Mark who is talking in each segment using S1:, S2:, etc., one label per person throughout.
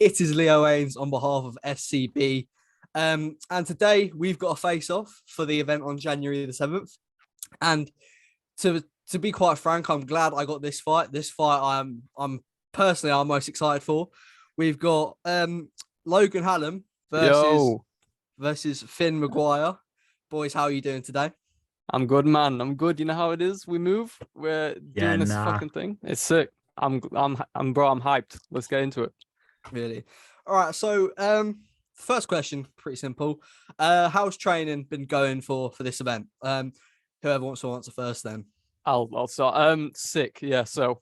S1: It is Leo Ains on behalf of SCB. And today we've got a face-off for the event on January the 7th. And to be quite frank, I'm glad I got this fight. This fight I'm personally I'm most excited for. We've got Logan Hallam versus Finn McGwyre. Boys, how are you doing today?
S2: I'm good, man. I'm good. You know how it is. We move. We're doing this fucking thing. It's sick. I'm hyped. Let's get into it.
S1: Really? All right. So, first question, pretty simple. How's training been going for this event? Whoever wants to answer first, then.
S2: I'll start. Sick. Yeah. So,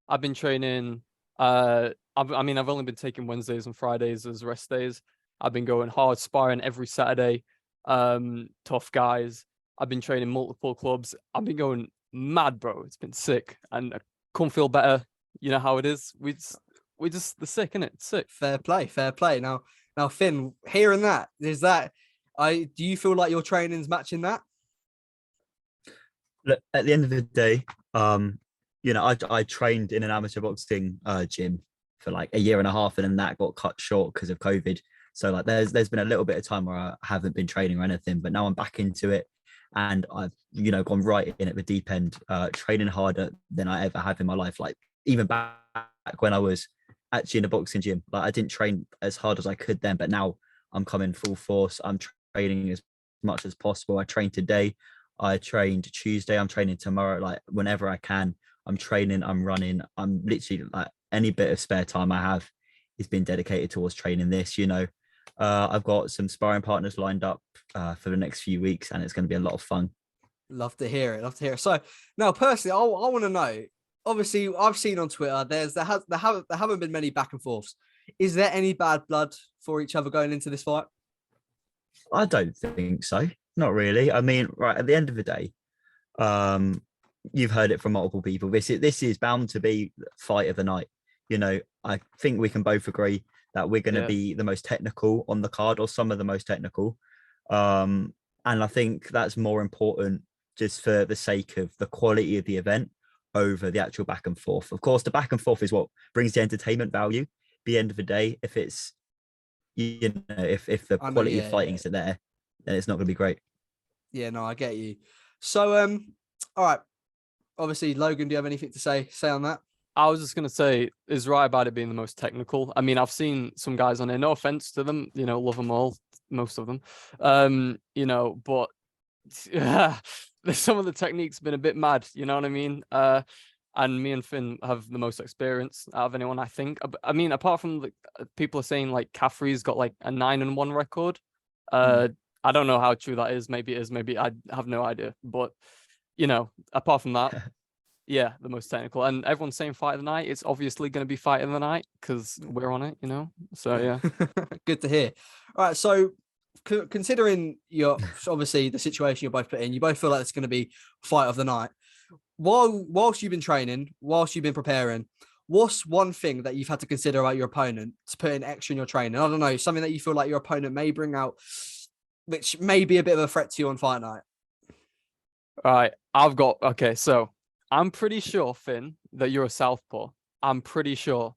S2: I've been training. I've only been taking Wednesdays and Fridays as rest days. I've been going hard sparring every Saturday. Tough guys. I've been training multiple clubs. I've been going mad, bro. It's been sick, and I couldn't feel better. You know how it is. We just the sick, innit? It's sick.
S1: Fair play. Now, Finn, hearing that, do you feel like your training's matching that?
S3: Look, at the end of the day, I trained in an amateur boxing gym for like a year and a half, and then that got cut short because of COVID. So like, there's been a little bit of time where I haven't been training or anything, but now I'm back into it. And I've, gone right in at the deep end, training harder than I ever have in my life. Like even back when I was actually in a boxing gym, like I didn't train as hard as I could then, but now I'm coming full force. I'm training as much as possible. I trained today. I trained Tuesday. I'm training tomorrow. Like whenever I can, I'm training, I'm running. I'm literally like any bit of spare time I have is being dedicated towards training this, I've got some sparring partners lined up for the next few weeks, and it's going to be a lot of fun.
S1: Love to hear it. So now, personally, I want to know. Obviously, I've seen on Twitter there haven't been many back and forths. Is there any bad blood for each other going into this fight?
S3: I don't think so. Not really. I mean, right at the end of the day, you've heard it from multiple people. This is bound to be fight of the night. I think we can both agree that we're going to be the most technical on the card, or some of the most technical. And I think that's more important just for the sake of the quality of the event over the actual back and forth. Of course, the back and forth is what brings the entertainment value. At the end of the day, if it's, if the quality of fighting isn't there, then it's not going to be great.
S1: Yeah, no, I get you. So, all right. Obviously, Logan, do you have anything to say on that?
S2: I was just going to say, is right about it being the most technical. I mean, I've seen some guys on there, no offense to them, love them all, most of them, but some of the techniques been a bit mad, you know what I mean? And me and Finn have the most experience out of anyone, I think. I mean, apart from the people are saying like Caffrey's got like a 9-1 record. I don't know how true that is. Maybe it is, maybe I have no idea. But, apart from that, yeah, the most technical. And everyone's saying fight of the night. It's obviously going to be fight of the night because we're on it, So, yeah.
S1: Good to hear. All right. So, considering obviously the situation you're both put in, you both feel like it's going to be fight of the night. Whilst you've been training, whilst you've been preparing, what's one thing that you've had to consider about your opponent to put in extra in your training? I don't know, something that you feel like your opponent may bring out, which may be a bit of a threat to you on fight night.
S2: All right. Okay, so I'm pretty sure, Finn, that you're a southpaw. I'm pretty sure.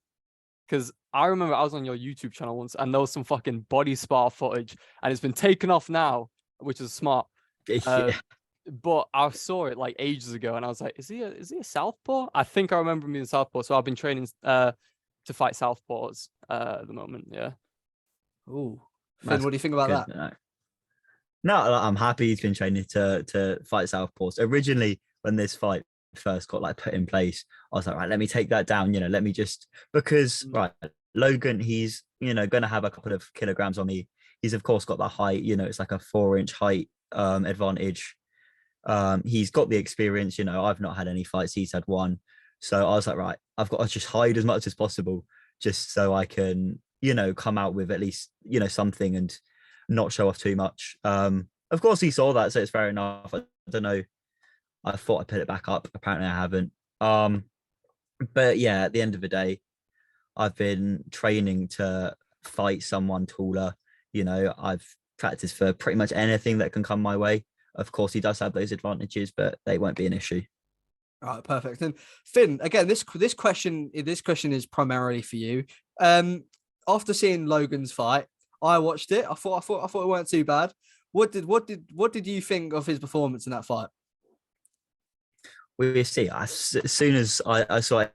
S2: Because I remember I was on your YouTube channel once and there was some fucking body spar footage and it's been taken off now, which is smart. But I saw it like ages ago and I was like, is he a southpaw? I think I remember him being southpaw. So I've been training to fight southpaws at the moment. Yeah.
S1: Ooh. Finn, what do you think about that?
S3: No, I'm happy he's been training to fight southpaws. Originally, when this fight first got like put in place, I was like, right, let me take that down, let me just, because right, Logan, he's gonna have a couple of kilograms on me. He's of course got the height, it's like a 4-inch height advantage. He's got the experience, I've not had any fights, he's had one. So I was like, right, I've got to just hide as much as possible just so I can come out with at least something and not show off too much. Of course he saw that, so it's fair enough. I don't know, I thought I put it back up. Apparently I haven't. But yeah, at the end of the day, I've been training to fight someone taller. I've practiced for pretty much anything that can come my way. Of course, he does have those advantages, but they won't be an issue.
S1: All right, perfect. And Finn, again, this question is primarily for you. after seeing Logan's fight, I watched it. I thought it weren't too bad. What did you think of his performance in that fight?
S3: We see. As soon as I saw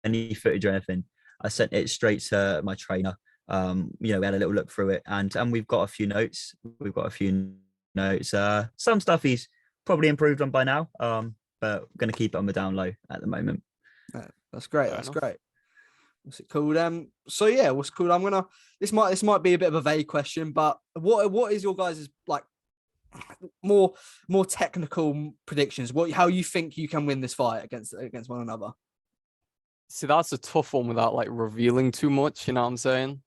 S3: any footage or anything, I sent it straight to my trainer. We had a little look through it, and we've got a few notes. Some stuff he's probably improved on by now. But we're gonna keep it on the down low at the moment.
S1: That's great.
S2: Fair
S1: That's
S2: enough.
S1: great. What's it called? So yeah, what's called? I'm gonna. This might be a bit of a vague question, but what is your guys' like more technical predictions? How you think you can win this fight against one another?
S2: See, that's a tough one without like revealing too much. You know what I'm saying?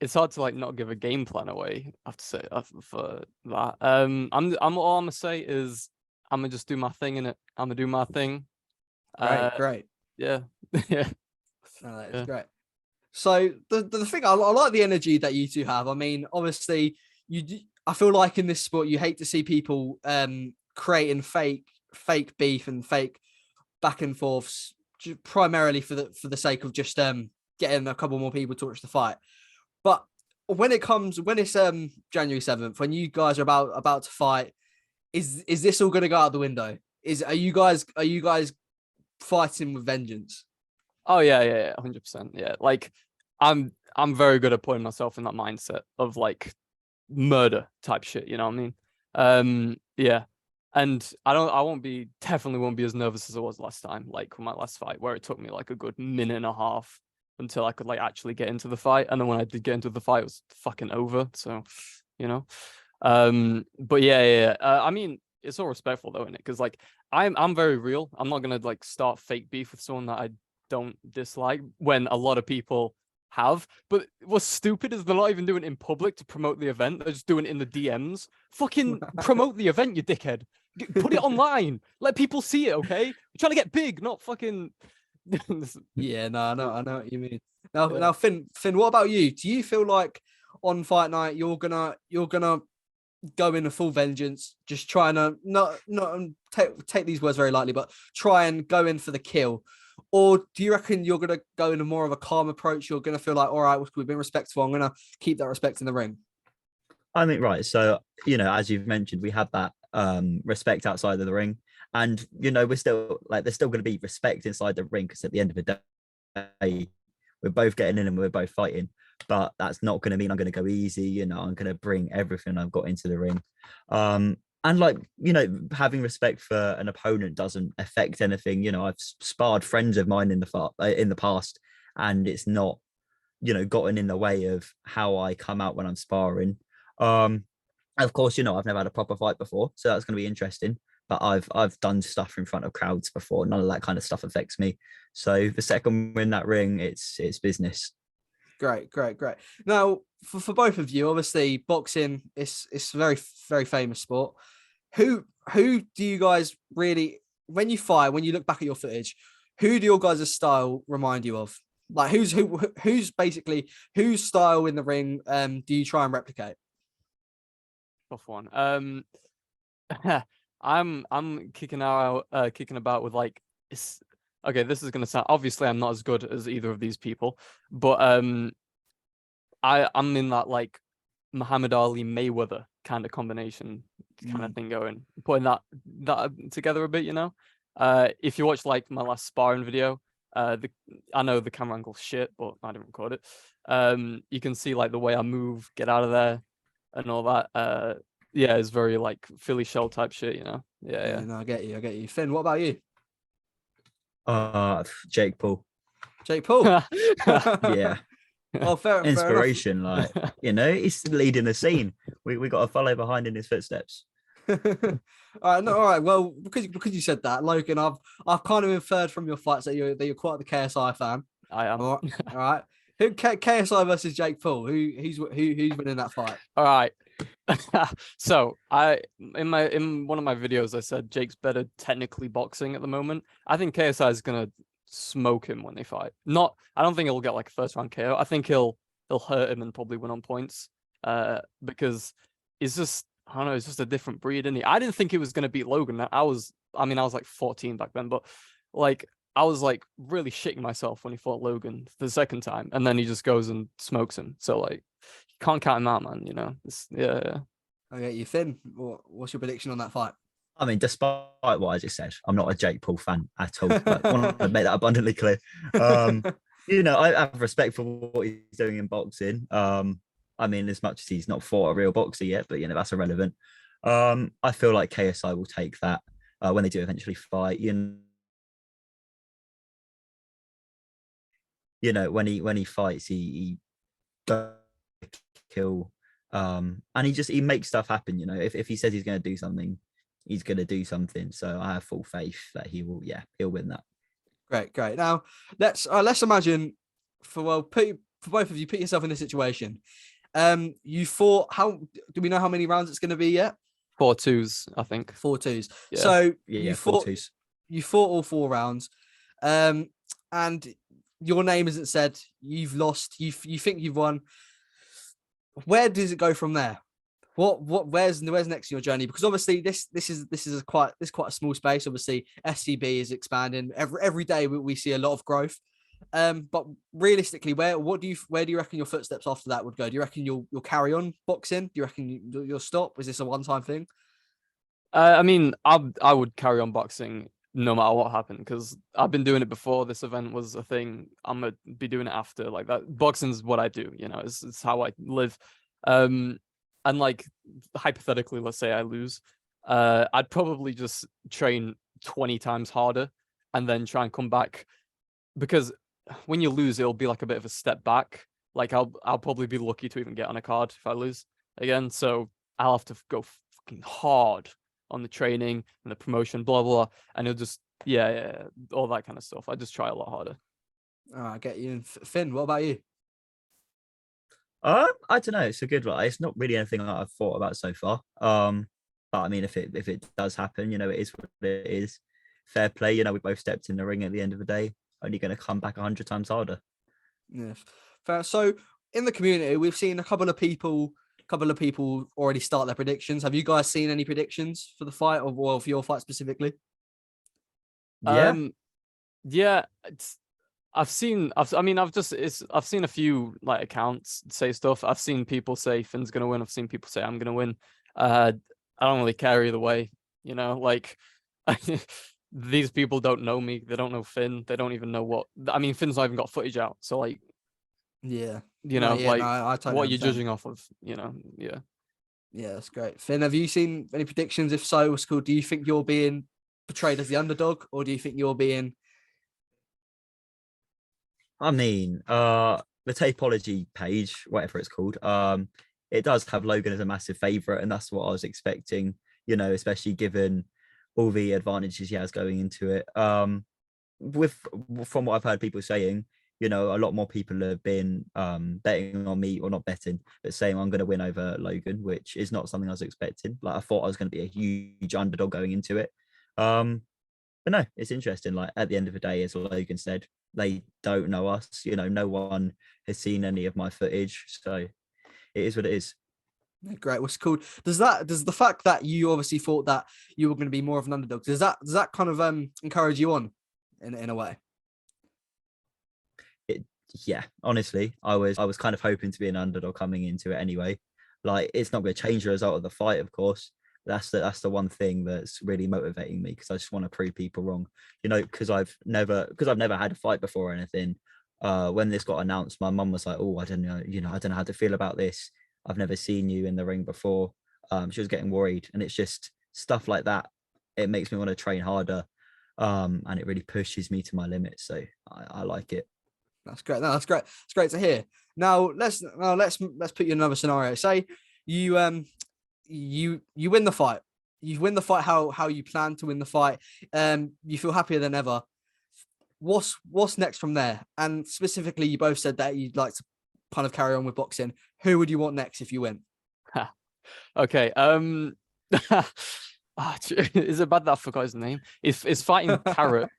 S2: It's hard to like not give a game plan away. I have to say for that. I'm all I'm gonna say is I'm gonna just do my thing in it. I'm gonna do my thing.
S1: Great.
S2: Yeah. Yeah.
S1: No, that is great. So the thing I like the energy that you two have. I mean, obviously, I feel like in this sport you hate to see people creating fake beef and fake back and forths, primarily for the sake of just getting a couple more people to watch the fight. But when it's January 7th, when you guys are about to fight, is this all going to go out the window? Are you guys fighting with vengeance?
S2: Oh yeah, 100%. Yeah, like I'm very good at putting myself in that mindset of like murder type shit. You know what I mean? Yeah, and definitely won't be as nervous as I was last time. Like with my last fight, where it took me like a good minute and a half until I could like actually get into the fight, and then when I did get into the fight, it was fucking over. So, you know, but yeah. I mean, it's all respectful though, isn't it? Because like I'm very real. I'm not gonna like start fake beef with someone that I don't dislike when a lot of people have. But what's stupid is they're not even doing it in public to promote the event. They're just doing it in the DMs. Fucking promote the event, you dickhead. Put it online. Let people see it, okay? We're trying to get big, not fucking.
S1: Yeah, no, I know what you mean. Now, Finn, what about you? Do you feel like on fight night you're gonna go in a full vengeance, just trying to not take these words very lightly, but try and go in for the kill? Or do you reckon you're going to go in a more of a calm approach? You're going to feel like, all right, we've been respectful. I'm going to keep that respect in the ring.
S3: I think right. So, as you've mentioned, we have that respect outside of the ring. And, we're still like, there's still going to be respect inside the ring because at the end of the day, we're both getting in and we're both fighting. But that's not going to mean I'm going to go easy. I'm going to bring everything I've got into the ring. And like, having respect for an opponent doesn't affect anything. I've sparred friends of mine in the past, and it's not, gotten in the way of how I come out when I'm sparring. Of course, I've never had a proper fight before, so that's going to be interesting. But I've done stuff in front of crowds before. None of that kind of stuff affects me. So the second we're in that ring, it's business.
S1: Great. Now, for both of you, obviously, boxing is a very, very famous sport. Who do you guys really, when you fight, when you look back at your footage, who do your guys' style remind you of? Like who's basically whose style in the ring do you try and replicate?
S2: Tough one. I'm kicking about with like okay, this is gonna sound, obviously I'm not as good as either of these people, but I'm in that like Muhammad Ali Mayweather kind of combination kind of thing going, putting that together a bit, if you watch like my last sparring video, I know the camera angle's shit, but I didn't record it. You can see like the way I move, get out of there and all that. Yeah, it's very like Philly shell type shit, Yeah.
S1: No, I get you. Finn, what about you?
S3: Jake Paul.
S1: Jake Paul.
S3: Yeah.
S1: Oh, fair
S3: Inspiration,
S1: enough.
S3: he's leading the scene. We got to follow behind in his footsteps.
S1: All right. Well, because you said that, Logan, I've kind of inferred from your fights that you're quite the KSI fan.
S2: I am.
S1: All right. Who KSI versus Jake Paul? Who's winning that fight?
S2: All right. So in one of my videos I said Jake's better technically boxing at the moment. I think KSI is gonna smoke him when they fight. I don't think he'll get like a first round KO. I think he'll hurt him and probably win on points. Because it's just, I don't know, it's just a different breed, isn't he? I didn't think he was gonna beat Logan. I was like 14 back then, but like I was like really shitting myself when he fought Logan the second time, and then he just goes and smokes him. So like, you can't count him out, man. You know, yeah.
S1: Okay, you Finn. What's your prediction on that fight?
S3: I mean, despite what I just said, I'm not a Jake Paul fan at all. Like, I want to make that abundantly clear. I have respect for what he's doing in boxing. I mean, as much as he's not fought a real boxer yet, but that's irrelevant. I feel like KSI will take that when they do eventually fight. When he fights, he kill, and he makes stuff happen. If he says he's going to do something, he's going to do something. So I have full faith that he'll win that.
S1: Great. Now let's imagine for both of you, put yourself in this situation. You fought. How do we know how many rounds it's going to be yet?
S2: 4-2s, I think.
S1: 4-2s.
S2: Yeah.
S1: So
S3: you fought 4-2s.
S1: You fought all 4 rounds, and your name isn't said. You've lost. You think you've won. Where does it go from there? Where's next in your journey? Because obviously this is quite a small space. Obviously SCB is expanding every day. We see a lot of growth. But realistically, where do you reckon your footsteps after that would go? Do you reckon you'll carry on boxing? Do you reckon you'll stop? Is this a one-time thing?
S2: I mean, I would carry on boxing no matter what happened, because I've been doing it before this event was a thing. I'm gonna be doing it after. Like that, boxing's what I do. It's how I live. And like hypothetically, let's say I lose, I'd probably just train 20 times harder and then try and come back, because when you lose, it'll be like a bit of a step back. Like I'll probably be lucky to even get on a card if I lose again. So I'll have to go fucking hard on the training and the promotion, blah blah, and it'll just all that kind of stuff. I just try a lot harder.
S1: I get you. And Finn, what about you?
S3: I don't know. It's a good one. It's not really anything I've thought about so far. But I mean, if it does happen, it is what it is. Fair play. We both stepped in the ring at the end of the day. Only going to come back 100 times harder.
S1: Yeah. Fair. So in the community, we've seen a couple of people already start their predictions. Have you guys seen any predictions for the fight, or for your fight specifically?
S3: Yeah.
S2: I've seen a few like accounts say stuff. I've seen people say Finn's gonna win. I've seen people say I'm gonna win. I don't really care either way. Like these people don't know me. They don't know Finn. They don't even know what. I mean, Finn's not even got footage out. So like,
S1: yeah,
S2: I totally what are you
S1: understand.
S2: judging off of? Yeah.
S1: Yeah, that's great. Finn, have you seen any predictions? If so, what's cool? Do you think you're being portrayed as the underdog, or do you think you're being?
S3: I mean, the Tapology page, whatever it's called, it does have Logan as a massive favorite, and that's what I was expecting, especially given all the advantages he has going into it. From what I've heard people saying, a lot more people have been betting on me, or not betting, but saying I'm going to win over Logan, which is not something I was expecting. Like I thought I was going to be a huge underdog going into it. But no, it's interesting. Like at the end of the day, as Logan said, they don't know us. No one has seen any of my footage, so it is what it is.
S1: Great. What's cool? Does the fact that you obviously thought that you were going to be more of an underdog, does that kind of encourage you on in a way?
S3: Yeah, honestly, I was kind of hoping to be an underdog coming into it anyway. Like it's not going to change the result of the fight, of course. That's the one thing that's really motivating me, because I just want to prove people wrong. Because I've never had a fight before or anything. When this got announced, my mum was like, "Oh, I don't know, I don't know how to feel about this. I've never seen you in the ring before." She was getting worried, and it's just stuff like that. It makes me want to train harder, and it really pushes me to my limits. So I like it.
S1: That's great. No, that's great. It's great to hear. Now let's put you in another scenario. Say you you win the fight. You win the fight how you plan to win the fight. You feel happier than ever. What's next from there? And specifically, you both said that you'd like to kind of carry on with boxing. Who would you want next if you win?
S2: Okay. Is it bad that I forgot his name? It's fighting Carrot.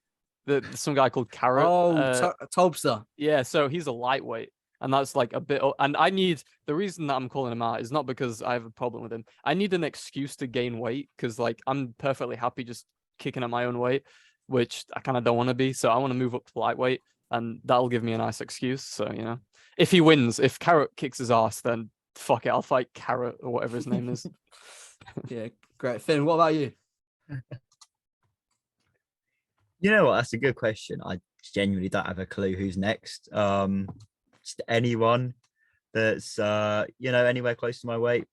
S2: Some guy called Carrot.
S1: Oh, Tobster.
S2: Yeah, so he's a lightweight, and that's like a bit. And the reason that I'm calling him out is not because I have a problem with him. I need an excuse to gain weight, because like I'm perfectly happy just kicking at my own weight. which I kind of don't want to be. So I want to move up to lightweight, and that'll give me a nice excuse. So, you know, if he wins, if Carrot kicks his ass, then fuck it, I'll fight Carrot or whatever his name is.
S1: Yeah, great. Finn, what about you?
S3: You know what? That's a good question. I genuinely don't have a clue who's next. Just anyone that's anywhere close to my weight.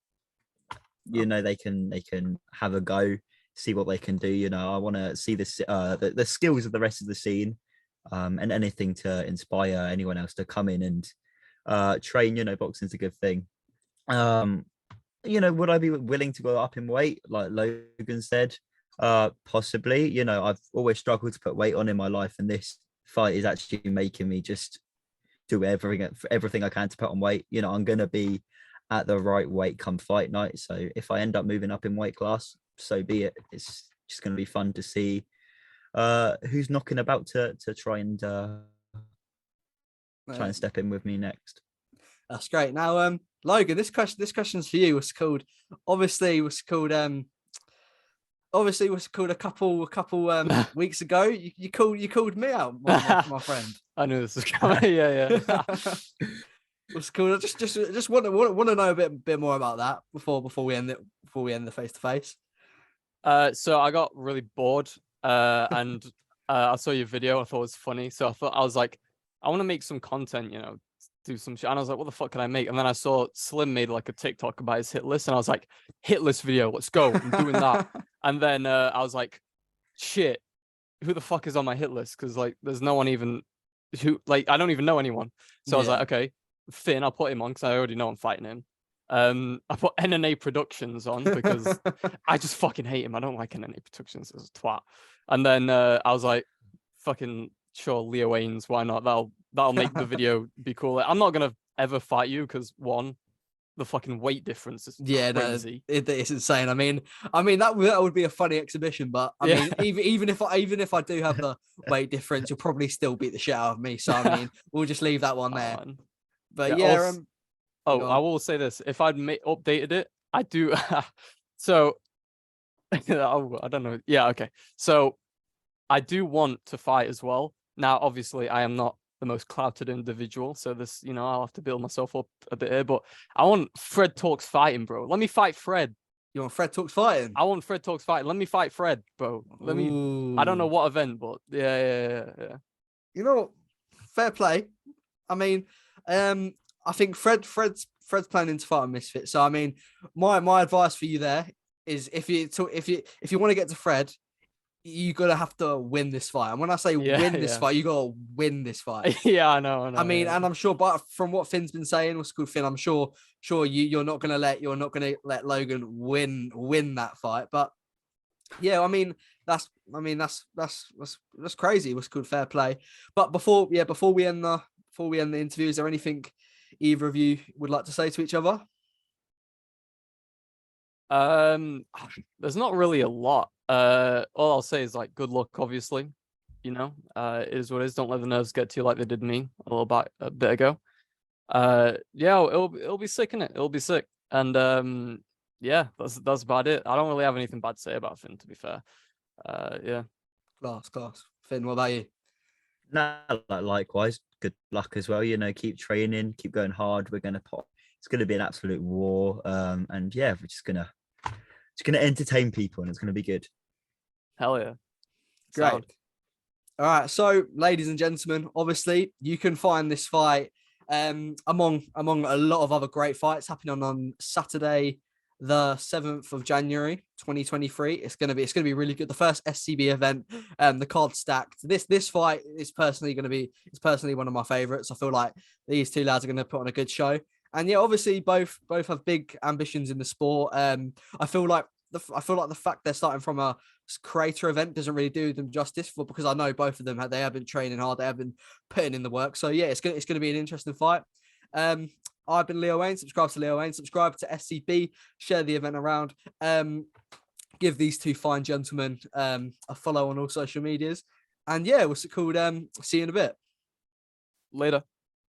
S3: You know, they can have a go, see what they can do. You know, I want to see the skills of the rest of the scene, and anything to inspire anyone else to come in and train. You know, boxing's a good thing. You know, would I be willing to go up in weight, like Logan said? Possibly. You know, I've always struggled to put weight on in my life, and this fight is actually making me just do everything I can to put on weight. You know, I'm gonna be at the right weight come fight night. So if I end up moving up in weight class, so be it. It's just gonna be fun to see who's knocking about to try and step in with me next.
S1: That's great. Now, Logan, this question's for you. Obviously was called a couple weeks ago. You called me out, my friend.
S2: I knew this was coming. Yeah.
S1: Was called. Just want to know a bit more about that before we end the face to face.
S2: So I got really bored, and I saw your video. I thought it was funny, so I was like, I want to make some content, you know, do some shit. And I was like, what the fuck can I make? And then I saw Slim made like a TikTok about his hit list, and I was like, hit list video, let's go. I'm doing that. And then I was like, shit, who the fuck is on my hit list? Because like, there's no one even who, like, I don't even know anyone. So I was like, okay, Finn, I'll put him on because I already know I'm fighting him. I put NNA Productions on because I just fucking hate him. I don't like NNA Productions as a twat. And then I was like, fucking sure, Leo Waynes, why not? That'll make the video be cool. I'm not gonna ever fight you because one, the fucking weight difference is crazy.
S1: No, it's insane. I mean that would be a funny exhibition, but I mean even if I do have the weight difference, you'll probably still beat the shit out of me. So I mean, we'll just leave that one there. But
S2: I will say this: if I'd updated it, I do. So I don't know. Yeah, okay. So I do want to fight as well. Now, obviously, I am not the most clouted individual, so this, you know, I'll have to build myself up a bit here. But I want Fred Talks fighting, bro. Let me fight Fred.
S1: You want Fred Talks fighting?
S2: I want Fred Talks fighting. Let me fight Fred, bro. I don't know what event, but yeah.
S1: You know, fair play. I mean, I think Fred's planning to fight a Misfit. So I mean, my advice for you there is if you want to get to Fred, you gotta have to win this fight. And when I say win this fight, you gotta win this fight.
S2: Yeah, I know.
S1: I mean, and I'm sure, but from what Finn's been saying, what's good, Finn, I'm sure you're not gonna let Logan win that fight. But yeah, I mean that's crazy. What's good, fair play. But before we end the interview, is there anything either of you would like to say to each other?
S2: There's not really a lot. All I'll say is like good luck, obviously. You know, it is what it is. Don't let the nerves get to you like they did me a bit ago. Yeah, it'll be sick, innit? It'll be sick. And yeah, that's about it. I don't really have anything bad to say about Finn, to be fair. Yeah.
S1: Class. Finn, what about you?
S3: No, likewise. Good luck as well. You know, keep training, keep going hard. We're gonna pop. It's gonna be an absolute war. And yeah, we're just gonna entertain people, and it's gonna be good.
S2: Hell yeah.
S1: Great.
S2: Sound.
S1: All right, so ladies and gentlemen, obviously you can find this fight among a lot of other great fights happening on Saturday, the 7th of January 2023. It's gonna be really good. The first SCB event, the card stacked. This fight is personally one of my favorites. I feel like these two lads are gonna put on a good show. And yeah, obviously both have big ambitions in the sport. I feel like the fact they're starting from a creator event doesn't really do them justice, because I know both of them have been training hard, they have been putting in the work. So yeah, it's gonna be an interesting fight. I've been Leo Wayne. Subscribe to Leo Wayne. Subscribe to SCB. Share the event around. Give these two fine gentlemen a follow on all social medias. And yeah, what's it called? See you in a bit.
S2: Later.